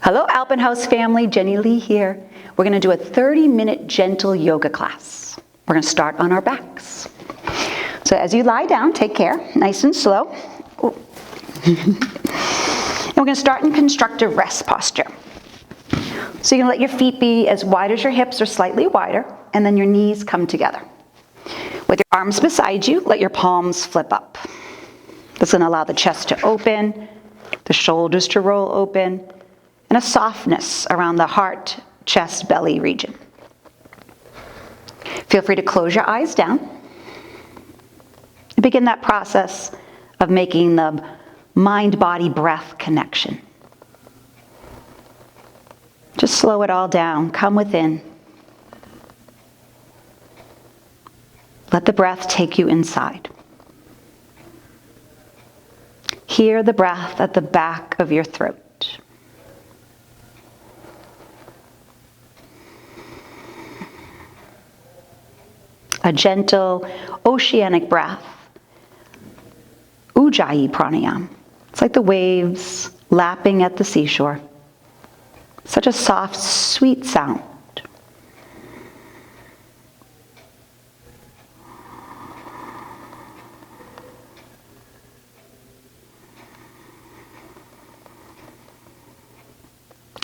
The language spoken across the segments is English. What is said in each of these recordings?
Hello Alpenhouse family, Jennilee here. We're going to do a 30-minute gentle yoga class. We're going to start on our backs. So as you lie down, take care, nice and slow. And we're going to start in constructive rest posture. So you're going to let your feet be as wide as your hips or slightly wider, and then your knees come together. With your arms beside you, let your palms flip up. This is going to allow the chest to open, the shoulders to roll open, and a softness around the heart, chest, belly region. Feel free to close your eyes down. And begin that process of making the mind-body breath connection. Just slow it all down. Come within. Let the breath take you inside. Hear the breath at the back of your throat. A gentle, oceanic breath. Ujjayi pranayama. It's like the waves lapping at the seashore. Such a soft, sweet sound.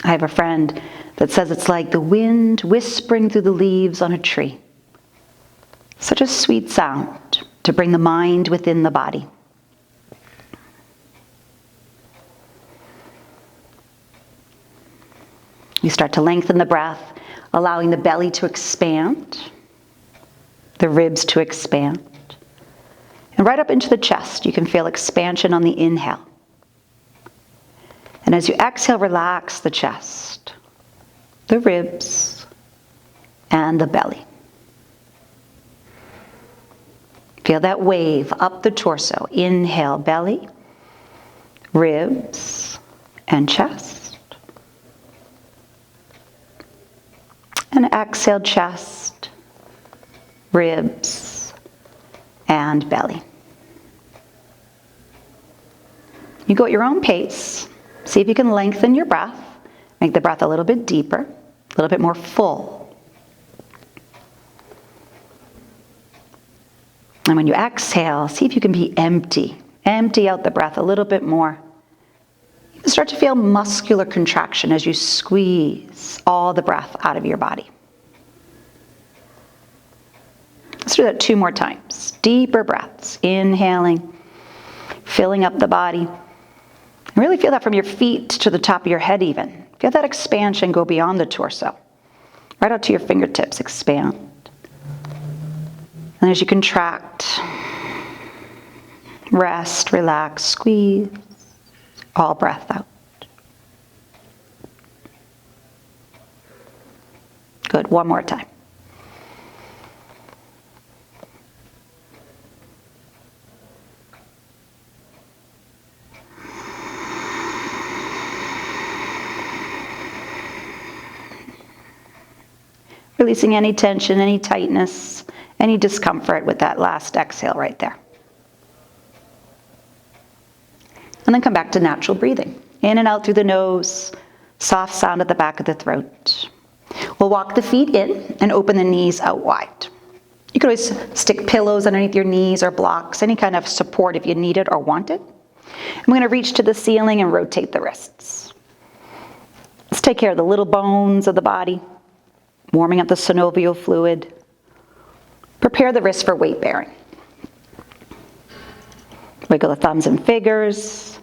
I have a friend that says it's like the wind whispering through the leaves on a tree. Such a sweet sound to bring the mind within the body. You start to lengthen the breath, allowing the belly to expand, the ribs to expand. And right up into the chest, you can feel expansion on the inhale. And as you exhale, relax the chest, the ribs, and the belly. Feel that wave up the torso. Inhale, belly, ribs, and chest. And exhale, chest, ribs, and belly. You go at your own pace. See if you can lengthen your breath. Make the breath a little bit deeper, a little bit more full. And when you exhale, see if you can be empty. Empty out the breath a little bit more. You start to feel muscular contraction as you squeeze all the breath out of your body. Let's do that 2 more times. Deeper breaths. Inhaling, filling up the body. Really feel that from your feet to the top of your head even. Feel that expansion go beyond the torso. Right out to your fingertips, expand. And as you contract, rest, relax, squeeze, all breath out. Good, 1 more time. Releasing any tension, any tightness, any discomfort with that last exhale right there. And then come back to natural breathing. In and out through the nose, soft sound at the back of the throat. We'll walk the feet in and open the knees out wide. You can always stick pillows underneath your knees or blocks, any kind of support if you need it or want it. I'm going to reach to the ceiling and rotate the wrists. Let's take care of the little bones of the body, warming up the synovial fluid. Prepare the wrists for weight bearing. Wiggle the thumbs and fingers.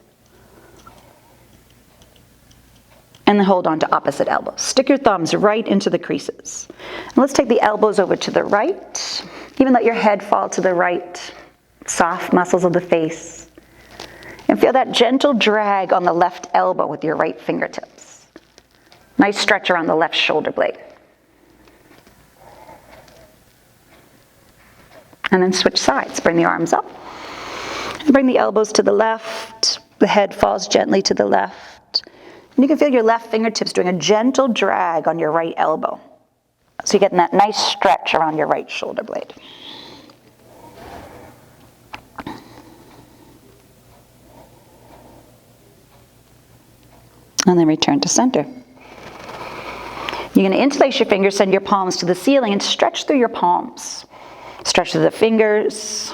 And then hold on to opposite elbows. Stick your thumbs right into the creases. And let's take the elbows over to the right. Even let your head fall to the right. Soft muscles of the face. And feel that gentle drag on the left elbow with your right fingertips. Nice stretch around the left shoulder blade. And then switch sides. Bring the arms up. And bring the elbows to the left. The head falls gently to the left. And you can feel your left fingertips doing a gentle drag on your right elbow. So you're getting that nice stretch around your right shoulder blade. And then return to center. You're going to interlace your fingers, send your palms to the ceiling, and stretch through your palms. Stretch through the fingers.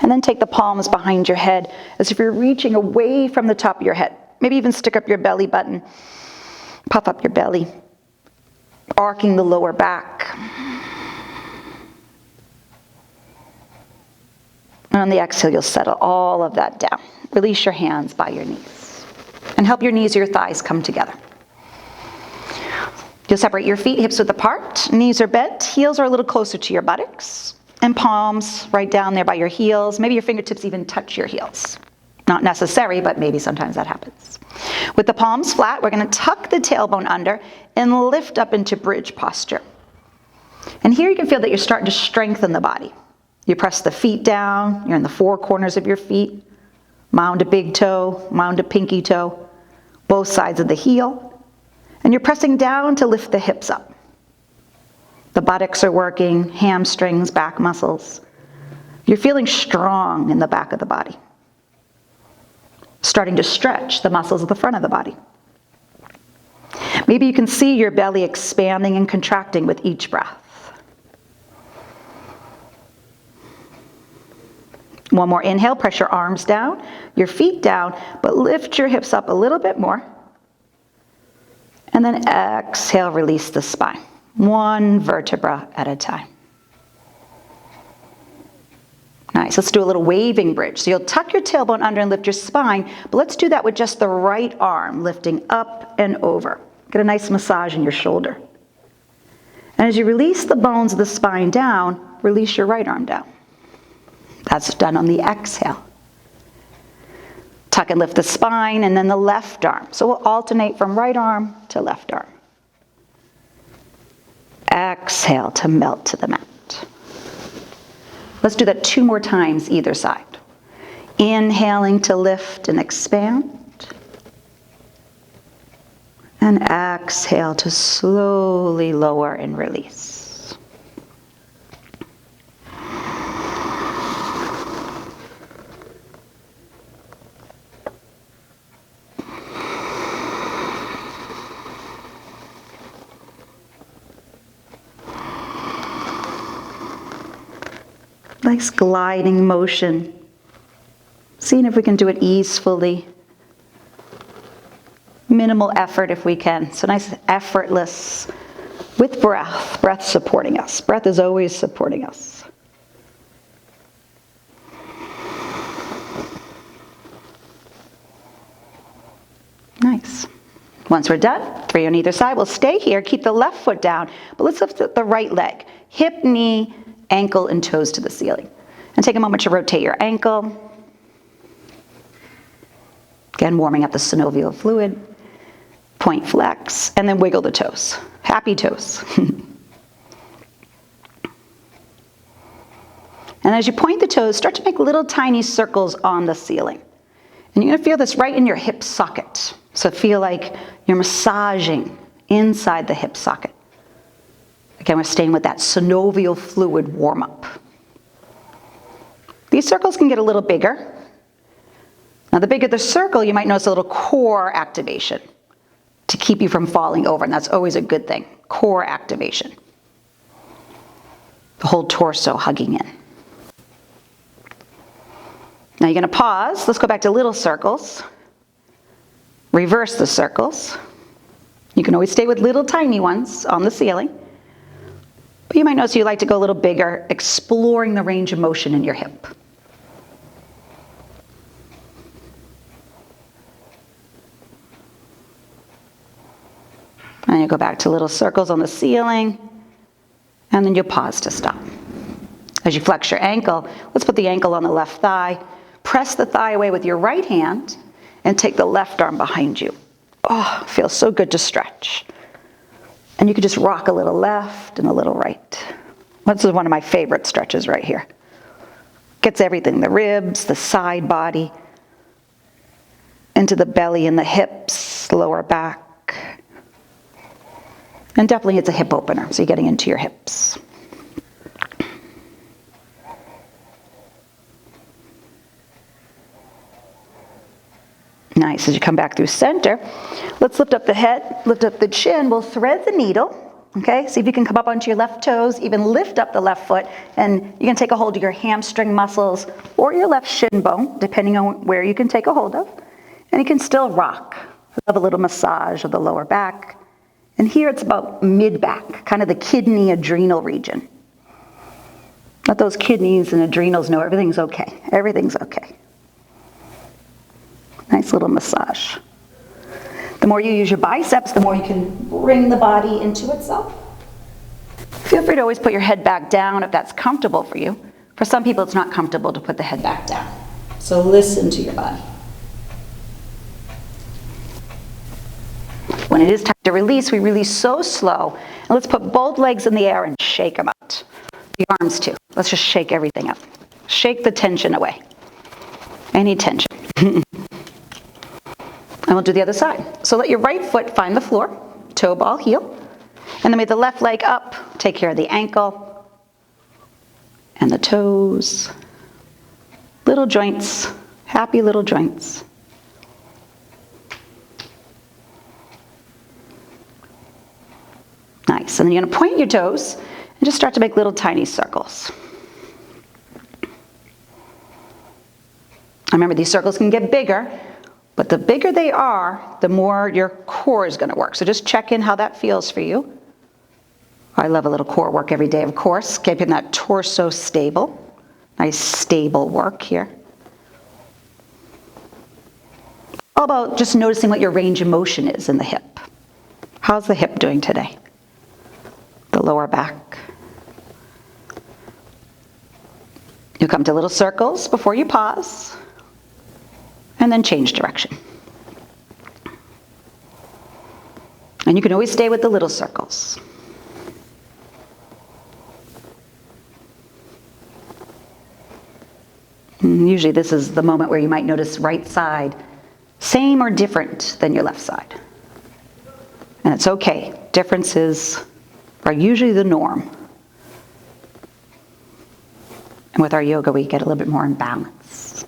And then take the palms behind your head as if you're reaching away from the top of your head. Maybe even stick up your belly button. Puff up your belly. Arcing the lower back. And on the exhale, you'll settle all of that down. Release your hands by your knees. And help your knees or your thighs come together. You'll separate your feet, hips width apart. Knees are bent, heels are a little closer to your buttocks. And palms right down there by your heels. Maybe your fingertips even touch your heels. Not necessary, but maybe sometimes that happens. With the palms flat, we're going to tuck the tailbone under and lift up into bridge posture. And here you can feel that you're starting to strengthen the body. You press the feet down, you're in the four corners of your feet. Mound a big toe, mound a pinky toe, both sides of the heel. And you're pressing down to lift the hips up. The buttocks are working, hamstrings, back muscles. You're feeling strong in the back of the body. Starting to stretch the muscles of the front of the body. Maybe you can see your belly expanding and contracting with each breath. One more inhale, press your arms down, your feet down, but lift your hips up a little bit more. And then exhale, release the spine. One vertebra at a time. Nice, let's do a little waving bridge. So you'll tuck your tailbone under and lift your spine, but let's do that with just the right arm, lifting up and over. Get a nice massage in your shoulder. And as you release the bones of the spine down, release your right arm down. That's done on the exhale. Tuck and lift the spine and then the left arm. So we'll alternate from right arm to left arm. Exhale to melt to the mat. Let's do that 2 more times either side. Inhaling to lift and expand. And exhale to slowly lower and release. Nice gliding motion. Seeing if we can do it easefully. Minimal effort if we can. So nice effortless with breath. Breath supporting us. Breath is always supporting us. Nice. Once we're done, 3 on either side. We'll stay here. Keep the left foot down, but let's lift the right leg. Hip, knee, ankle, and toes to the ceiling. And take a moment to rotate your ankle. Again, warming up the synovial fluid. Point flex, and then wiggle the toes. Happy toes. And as you point the toes, start to make little tiny circles on the ceiling. And you're going to feel this right in your hip socket. So feel like you're massaging inside the hip socket. Again, we're staying with that synovial fluid warm-up. These circles can get a little bigger. Now, the bigger the circle, you might notice a little core activation to keep you from falling over, and that's always a good thing. Core activation. The whole torso hugging in. Now you're going to pause. Let's go back to little circles. Reverse the circles. You can always stay with little tiny ones on the ceiling. But you might notice you like to go a little bigger, exploring the range of motion in your hip. And you go back to little circles on the ceiling, and then you pause to stop. As you flex your ankle, let's put the ankle on the left thigh. Press the thigh away with your right hand, and take the left arm behind you. Oh, feels so good to stretch. And you can just rock a little left and a little right. This is one of my favorite stretches right here. Gets everything, the ribs, the side body, into the belly and the hips, lower back. And definitely it's a hip opener, so you're getting into your hips. Nice. As you come back through center, let's lift up the head, lift up the chin. We'll thread the needle. Okay, see if you can come up onto your left toes, even lift up the left foot, and you can take a hold of your hamstring muscles or your left shin bone, depending on where you can take a hold of. And you can still rock. Have a little massage of the lower back. And here it's about mid-back, kind of the kidney adrenal region. Let those kidneys and adrenals know everything's okay. Everything's okay. Nice little massage. The more you use your biceps, the more you can bring the body into itself. Feel free to always put your head back down if that's comfortable for you. For some people, it's not comfortable to put the head back down. So listen to your body. When it is time to release, we release so slow. And let's put both legs in the air and shake them out. The arms too. Let's just shake everything up. Shake the tension away. Any tension. And we'll do the other side. So let your right foot find the floor, toe ball, heel. And then with the left leg up, take care of the ankle and the toes. Little joints, happy little joints. Nice. And then you're going to point your toes and just start to make little tiny circles. Remember, these circles can get bigger. But the bigger they are, the more your core is going to work. So just check in how that feels for you. I love a little core work every day, of course. Keeping that torso stable. Nice stable work here. All about just noticing what your range of motion is in the hip. How's the hip doing today? The lower back. You'll come to little circles before you pause. And then change direction. And you can always stay with the little circles. Usually this is the moment where you might notice right side, same or different than your left side. And it's okay. Differences are usually the norm. And with our yoga, we get a little bit more in balance.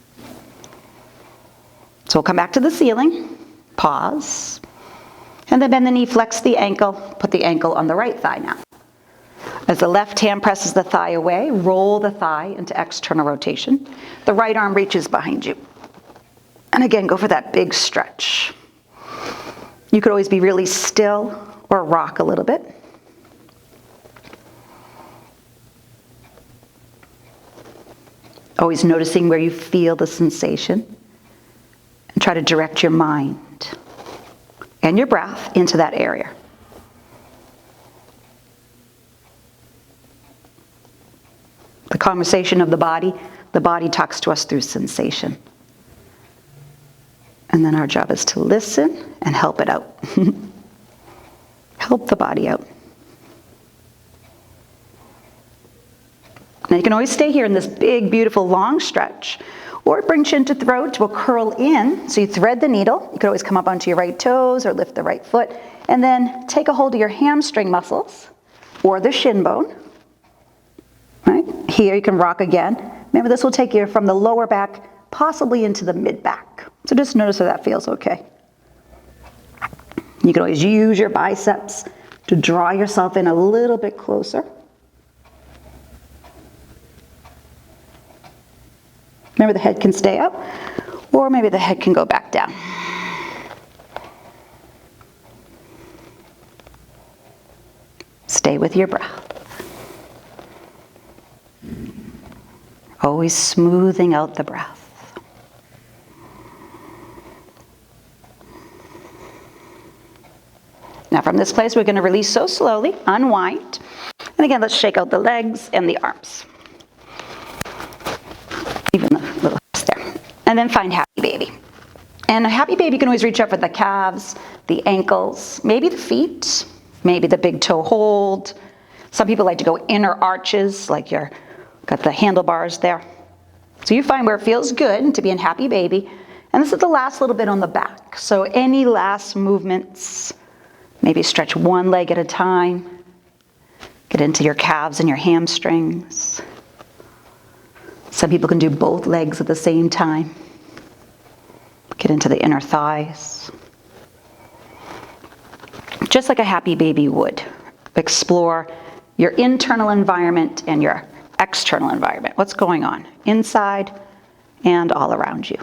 So we'll come back to the ceiling, pause, and then bend the knee, flex the ankle, put the ankle on the right thigh now. As the left hand presses the thigh away, roll the thigh into external rotation. The right arm reaches behind you. And again, go for that big stretch. You could always be really still or rock a little bit. Always noticing where you feel the sensation. And try to direct your mind and your breath into that area. The conversation of the body talks to us through sensation. And then our job is to listen and help it out. Help the body out. Now you can always stay here in this big, beautiful, long stretch. Or bring chin to throat, we'll curl in. So you thread the needle. You could always come up onto your right toes or lift the right foot. And then take a hold of your hamstring muscles or the shin bone. Right? Here you can rock again. Remember, this will take you from the lower back, possibly into the mid-back. So just notice how that feels okay. You can always use your biceps to draw yourself in a little bit closer. Remember, the head can stay up, or maybe the head can go back down. Stay with your breath. Always smoothing out the breath. Now from this place, we're going to release so slowly, unwind. And again, let's shake out the legs and the arms. Even the little hips there. And then find happy baby. And a happy baby, you can always reach up for the calves, the ankles, maybe the feet, maybe the big toe hold. Some people like to go inner arches, like you're got the handlebars there. So you find where it feels good to be in happy baby. And this is the last little bit on the back. So any last movements, maybe stretch one leg at a time. Get into your calves and your hamstrings. Some people can do both legs at the same time. Get into the inner thighs. Just like a happy baby would. Explore your internal environment and your external environment. What's going on inside and all around you.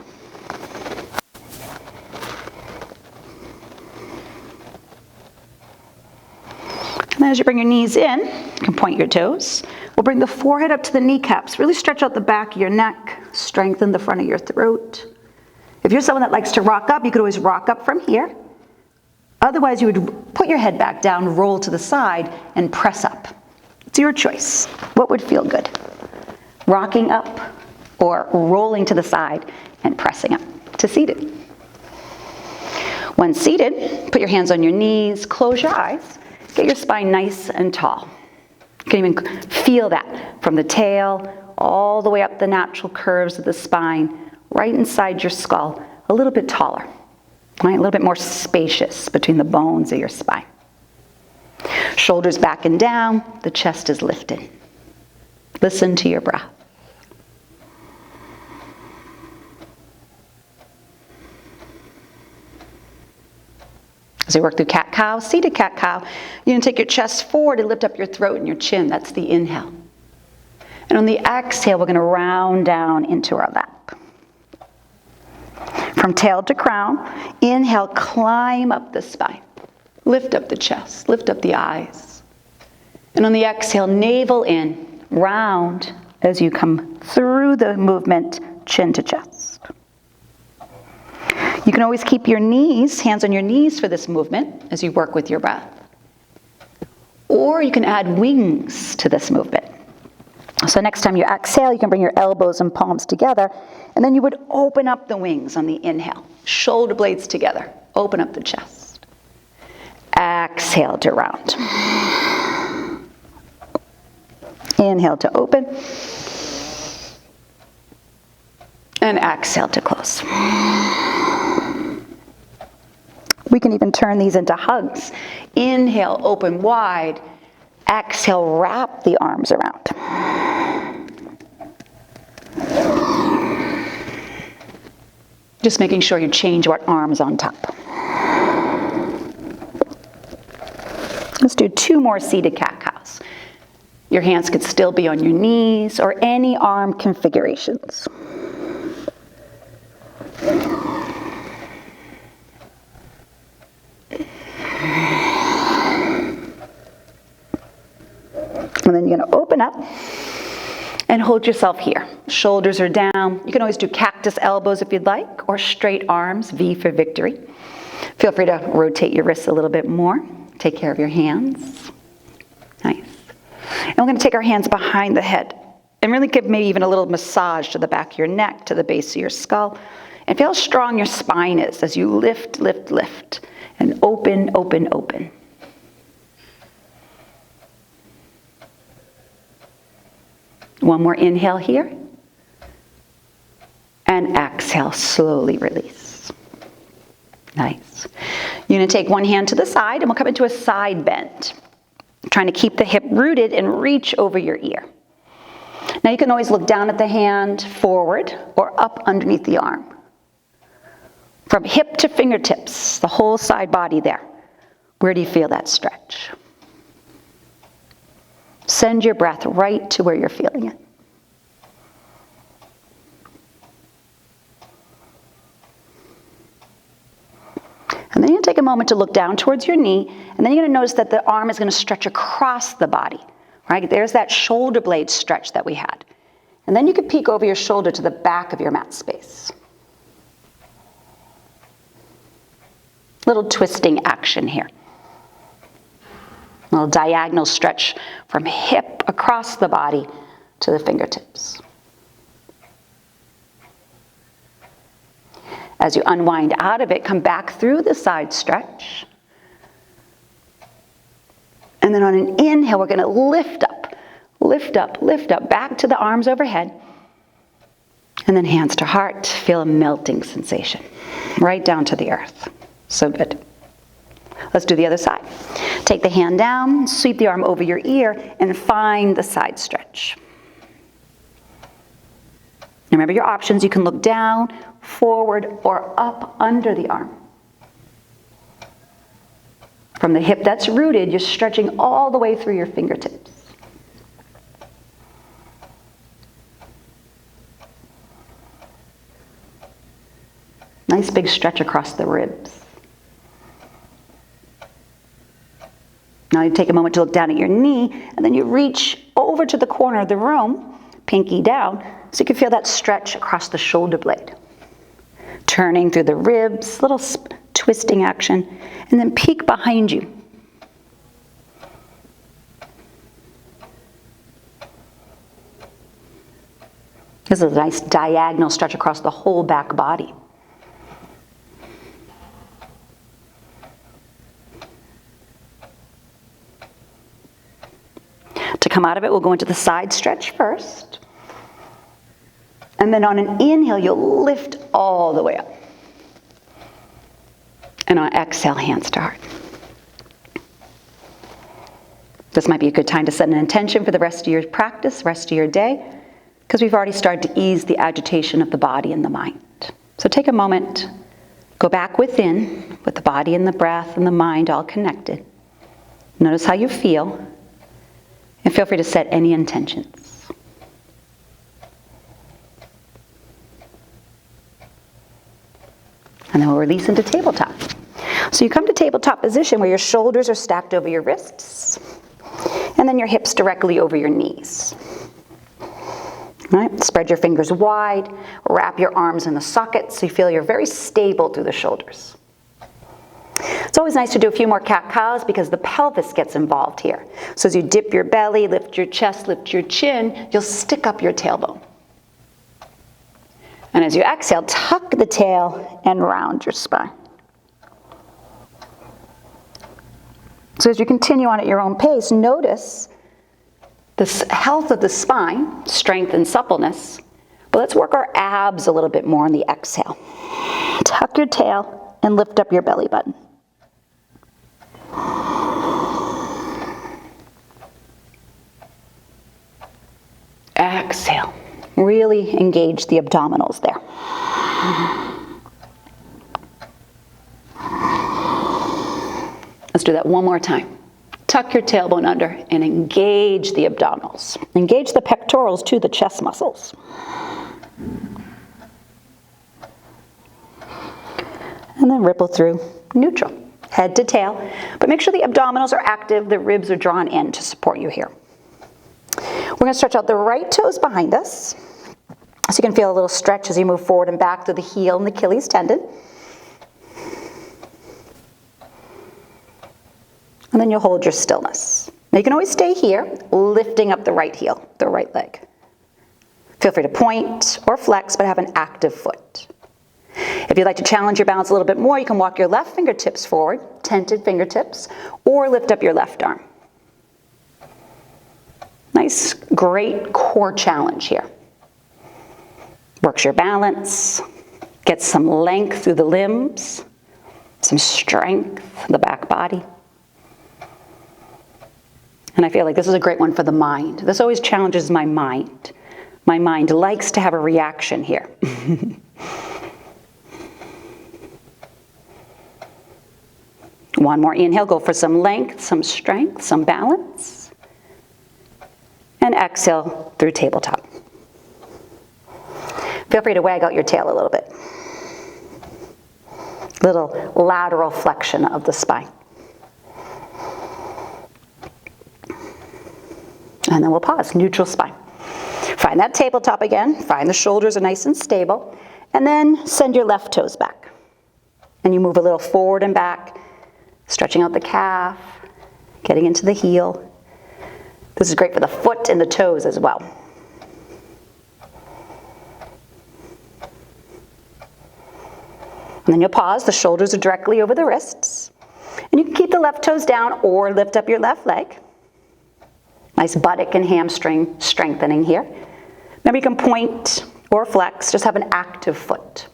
And then as you bring your knees in, you can point your toes. We'll bring the forehead up to the kneecaps. Really stretch out the back of your neck. Strengthen the front of your throat. If you're someone that likes to rock up, you could always rock up from here. Otherwise, you would put your head back down, roll to the side, and press up. It's your choice. What would feel good? Rocking up or rolling to the side and pressing up to seated. When seated, put your hands on your knees, close your eyes, get your spine nice and tall. You can even feel that from the tail all the way up the natural curves of the spine, right inside your skull, a little bit taller, right? A little bit more spacious between the bones of your spine. Shoulders back and down, the chest is lifted. Listen to your breath. As we work through cat-cow, seated cat-cow, you're going to take your chest forward and lift up your throat and your chin. That's the inhale. And on the exhale, we're going to round down into our lap. From tail to crown, inhale, climb up the spine. Lift up the chest, lift up the eyes. And on the exhale, navel in, round as you come through the movement, chin to chest. You can always keep your knees, hands on your knees for this movement as you work with your breath. Or you can add wings to this movement. So next time you exhale, you can bring your elbows and palms together, and then you would open up the wings on the inhale. Shoulder blades together. Open up the chest. Exhale to round. Inhale to open. And exhale to close. We can even turn these into hugs. Inhale, open wide. Exhale, wrap the arms around. Just making sure you change what arm's on top. Let's do 2 more seated cat-cows. Your hands could still be on your knees or any arm configurations. And then you're going to open up and hold yourself here. Shoulders are down. You can always do cactus elbows if you'd like, or straight arms, V for victory. Feel free to rotate your wrists a little bit more. Take care of your hands. Nice. And we're going to take our hands behind the head and really give maybe even a little massage to the back of your neck, to the base of your skull. And feel how strong your spine is as you lift, lift, lift. And open, open, open. One more inhale here. And exhale, slowly release. Nice. You're going to take one hand to the side and we'll come into a side bend. Trying to keep the hip rooted and reach over your ear. Now you can always look down at the hand, forward, or up underneath the arm. From hip to fingertips, the whole side body there. Where do you feel that stretch? Send your breath right to where you're feeling it. And then you're going to take a moment to look down towards your knee, and then you're going to notice that the arm is going to stretch across the body. Right? There's that shoulder blade stretch that we had. And then you could peek over your shoulder to the back of your mat space. Little twisting action here. A little diagonal stretch from hip across the body to the fingertips. As you unwind out of it, come back through the side stretch. And then on an inhale, we're going to lift up, lift up, lift up, back to the arms overhead. And then hands to heart, feel a melting sensation, right down to the earth. So good. Let's do the other side. Take the hand down, sweep the arm over your ear, and find the side stretch. Remember your options. You can look down, forward, or up under the arm. From the hip that's rooted, you're stretching all the way through your fingertips. Nice big stretch across the ribs. Now you take a moment to look down at your knee, and then you reach over to the corner of the room, pinky down, so you can feel that stretch across the shoulder blade. Turning through the ribs, little twisting action, and then peek behind you. This is a nice diagonal stretch across the whole back body. To come out of it, we'll go into the side stretch first. And then on an inhale, you'll lift all the way up. And on exhale, hands to heart. This might be a good time to set an intention for the rest of your practice, rest of your day, because we've already started to ease the agitation of the body and the mind. So take a moment, go back within, with the body and the breath and the mind all connected. Notice how you feel, and feel free to set any intentions. And then we'll release into tabletop. So you come to tabletop position where your shoulders are stacked over your wrists, and then your hips directly over your knees. All right, spread your fingers wide, wrap your arms in the sockets so you feel you're very stable through the shoulders. It's always nice to do a few more cat-cows because the pelvis gets involved here. So as you dip your belly, lift your chest, lift your chin, you'll stick up your tailbone. And as you exhale, tuck the tail and round your spine. So as you continue on at your own pace, notice the health of the spine, strength and suppleness. But let's work our abs a little bit more on the exhale. Tuck your tail and lift up your belly button. Exhale. Really engage the abdominals there. Let's do that one more time. Tuck your tailbone under and engage the abdominals. Engage the pectorals to the chest muscles. And then ripple through neutral, head to tail. But make sure the abdominals are active, the ribs are drawn in to support you here. We're going to stretch out the right toes behind us. So you can feel a little stretch as you move forward and back through the heel and the Achilles tendon. And then you'll hold your stillness. Now you can always stay here, lifting up the right heel, the right leg. Feel free to point or flex, but have an active foot. If you'd like to challenge your balance a little bit more, you can walk your left fingertips forward, tented fingertips, or lift up your left arm. Nice, great core challenge here. Works your balance, gets some length through the limbs, some strength in the back body. And I feel like this is a great one for the mind. This always challenges my mind. My mind likes to have a reaction here. One more inhale, go for some length, some strength, some balance. And exhale through tabletop. Feel free to wag out your tail a little bit. Little lateral flexion of the spine. And then we'll pause, neutral spine. Find that tabletop again. Find the shoulders are nice and stable. And then send your left toes back. And you move a little forward and back, stretching out the calf, getting into the heel. This is great for the foot and the toes as well. And then you'll pause. The shoulders are directly over the wrists. And you can keep the left toes down or lift up your left leg. Nice buttock and hamstring strengthening here. Remember, you can point or flex, just have an active foot.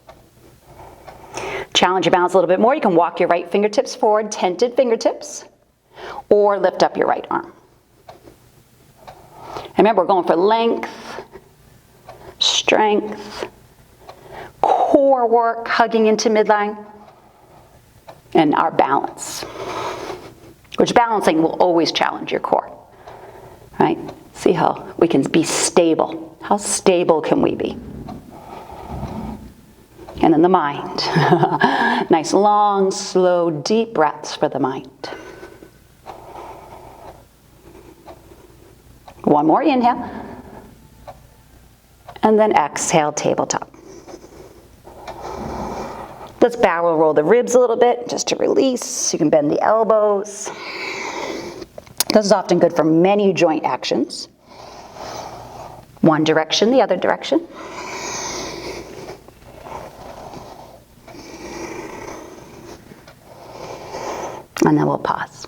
Challenge your balance a little bit more. You can walk your right fingertips forward, tented fingertips, or lift up your right arm. And remember, we're going for length, strength, core work, hugging into midline, and our balance, which balancing will always challenge your core, right? See how we can be stable. How stable can we be? And then the mind. Nice, long, slow, deep breaths for the mind. One more inhale. And then exhale, tabletop. Let's barrel roll the ribs a little bit just to release. You can bend the elbows. This is often good for many joint actions. One direction, the other direction. And then we'll pause.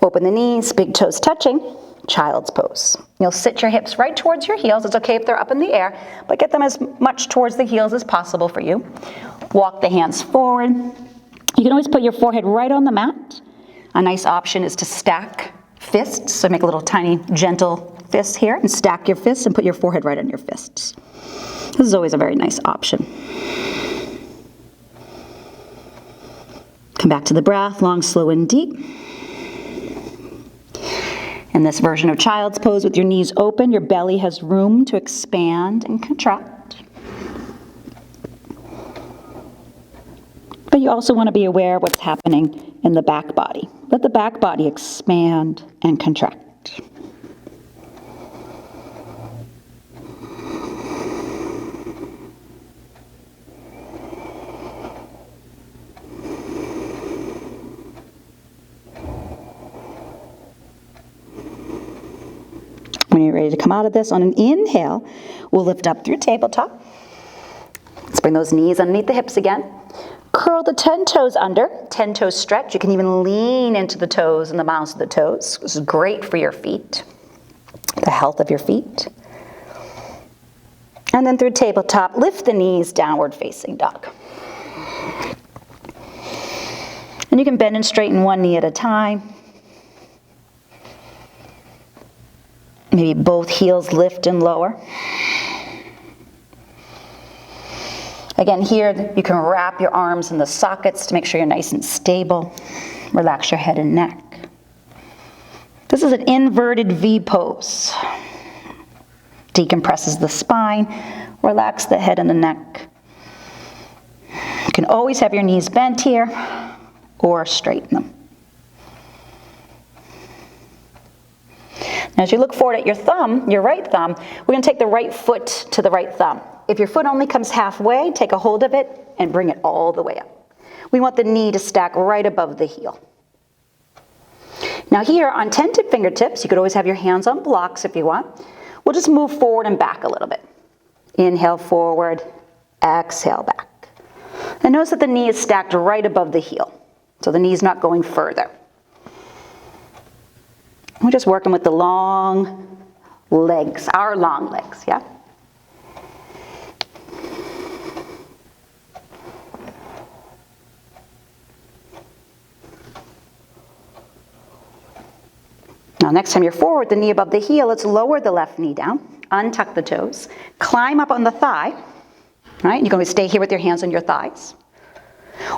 Open the knees, big toes touching, child's pose. You'll sit your hips right towards your heels. It's okay if they're up in the air, but get them as much towards the heels as possible for you. Walk the hands forward. You can always put your forehead right on the mat. A nice option is to stack fists. So make a little tiny, gentle fist here and stack your fists and put your forehead right on your fists. This is always a very nice option. Come back to the breath, long, slow, and deep. In this version of child's pose with your knees open, your belly has room to expand and contract. But you also want to be aware of what's happening in the back body. Let the back body expand and contract. When you're ready to come out of this, on an inhale, we'll lift up through tabletop. Let's bring those knees underneath the hips again. Curl the 10 toes under, 10 toes stretch. You can even lean into the toes and the mouths of the toes. This is great for your feet, the health of your feet. And then through tabletop, lift the knees, downward facing dog. And you can bend and straighten one knee at a time. Maybe both heels lift and lower. Again, here you can wrap your arms in the sockets to make sure you're nice and stable. Relax your head and neck. This is an inverted V pose. Decompresses the spine. Relax the head and the neck. You can always have your knees bent here or straighten them. Now, as you look forward at your thumb, your right thumb, we're going to take the right foot to the right thumb. If your foot only comes halfway, take a hold of it and bring it all the way up. We want the knee to stack right above the heel. Now here, on tented fingertips, you could always have your hands on blocks if you want. We'll just move forward and back a little bit. Inhale forward, exhale back. And notice that the knee is stacked right above the heel, so the knee's not going further. We're just working with the long legs, our long legs, yeah? Now, next time you're forward, the knee above the heel, let's lower the left knee down, untuck the toes, climb up on the thigh, right? You can always stay here with your hands on your thighs,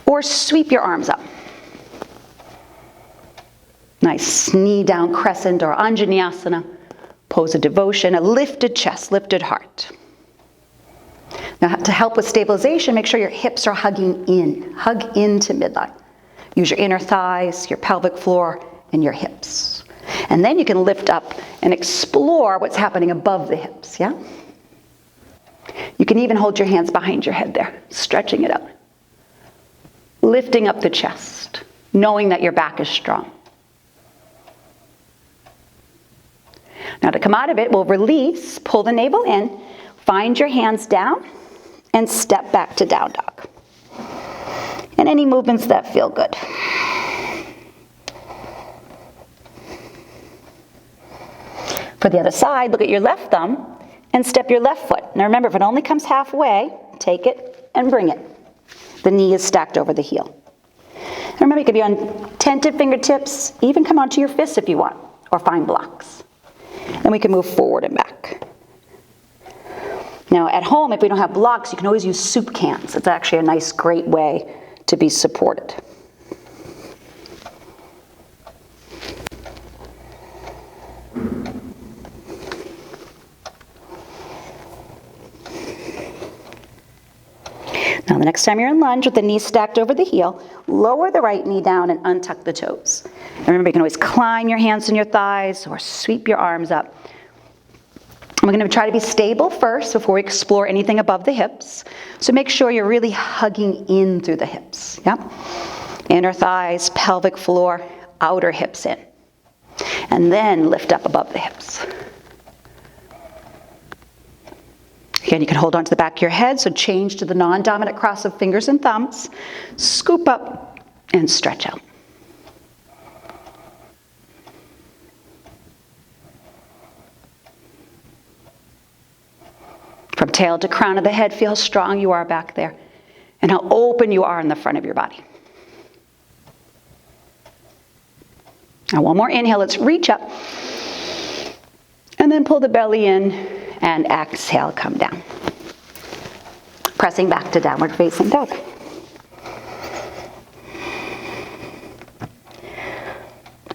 or sweep your arms up. Nice knee down crescent or Anjaneyasana, pose of devotion, a lifted chest, lifted heart. Now to help with stabilization, make sure your hips are hugging in. Hug into midline. Use your inner thighs, your pelvic floor, and your hips. And then you can lift up and explore what's happening above the hips, yeah? You can even hold your hands behind your head there, stretching it out. Lifting up the chest, knowing that your back is strong. Now to come out of it, we'll release, pull the navel in, find your hands down, and step back to down dog. And any movements that feel good. For the other side, look at your left thumb and step your left foot. Now remember, if it only comes halfway, take it and bring it. The knee is stacked over the heel. And remember, you could be on tented fingertips, even come onto your fists if you want, or find blocks. Then we can move forward and back. Now at home, if we don't have blocks, you can always use soup cans. It's actually a nice, great way to be supported. Now the next time you're in lunge with the knees stacked over the heel, lower the right knee down and untuck the toes. And remember, you can always climb your hands in your thighs or sweep your arms up. We're going to try to be stable first before we explore anything above the hips. So make sure you're really hugging in through the hips. Yep. Inner thighs, pelvic floor, outer hips in. And then lift up above the hips. Again, you can hold on to the back of your head, so change to the non-dominant cross of fingers and thumbs. Scoop up and stretch out. From tail to crown of the head, feel how strong you are back there and how open you are in the front of your body. Now one more inhale, let's reach up. And then pull the belly in and exhale, come down. Pressing back to downward facing dog.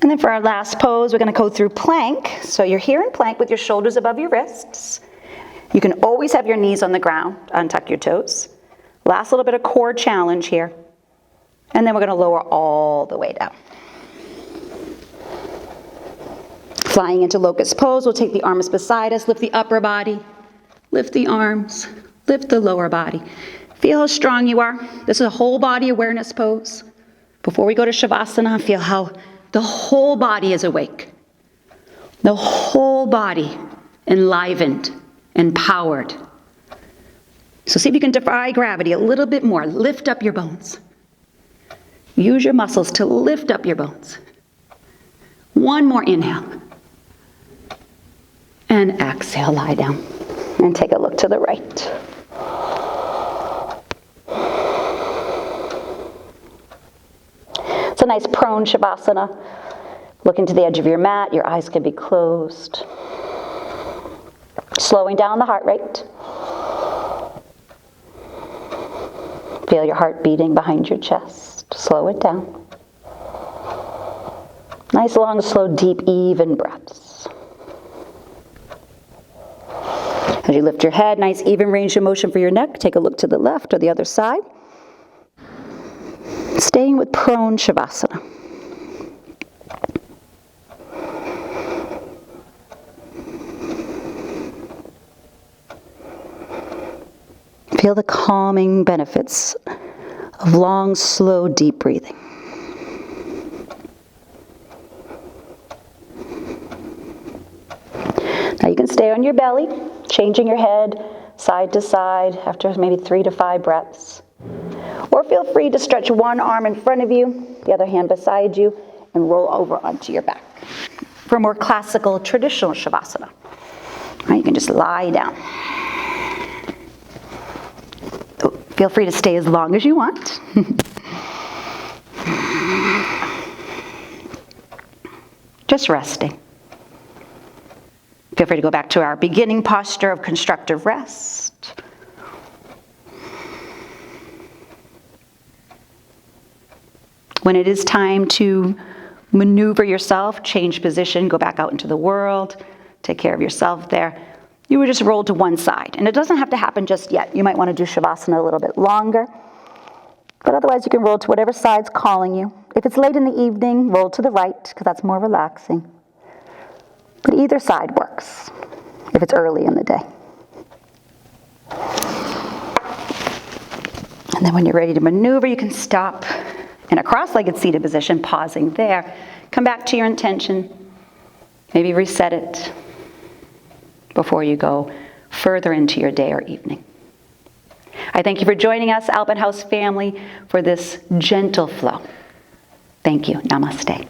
And then for our last pose, we're going to go through plank. So you're here in plank with your shoulders above your wrists. You can always have your knees on the ground, untuck your toes. Last little bit of core challenge here. And then we're going to lower all the way down. Flying into Locust Pose, we'll take the arms beside us, lift the upper body, lift the arms, lift the lower body. Feel how strong you are. This is a whole body awareness pose. Before we go to Shavasana, feel how the whole body is awake. The whole body enlivened, empowered. So see if you can defy gravity a little bit more. Lift up your bones. Use your muscles to lift up your bones. One more inhale. And exhale, lie down. And take a look to the right. It's a nice prone Shavasana. Looking to the edge of your mat, your eyes can be closed. Slowing down the heart rate. Feel your heart beating behind your chest. Slow it down. Nice, long, slow, deep, even breaths. As you lift your head, nice, even range of motion for your neck. Take a look to the left or the other side. Staying with prone Shavasana. Feel the calming benefits of long, slow, deep breathing. Now you can stay on your belly, changing your head side to side after maybe 3 to 5 breaths. Or feel free to stretch one arm in front of you, the other hand beside you, and roll over onto your back. For a more classical, traditional Shavasana. All right, you can just lie down. Feel free to stay as long as you want. Just resting. Feel free to go back to our beginning posture of constructive rest. When it is time to maneuver yourself, change position, go back out into the world, take care of yourself there, you would just roll to one side. And it doesn't have to happen just yet. You might want to do Shavasana a little bit longer. But otherwise, you can roll to whatever side's calling you. If it's late in the evening, roll to the right, because that's more relaxing. But either side works, if it's early in the day. And then when you're ready to maneuver, you can stop in a cross-legged seated position, pausing there. Come back to your intention. Maybe reset it before you go further into your day or evening. I thank you for joining us, Alpine House family, for this gentle flow. Thank you. Namaste.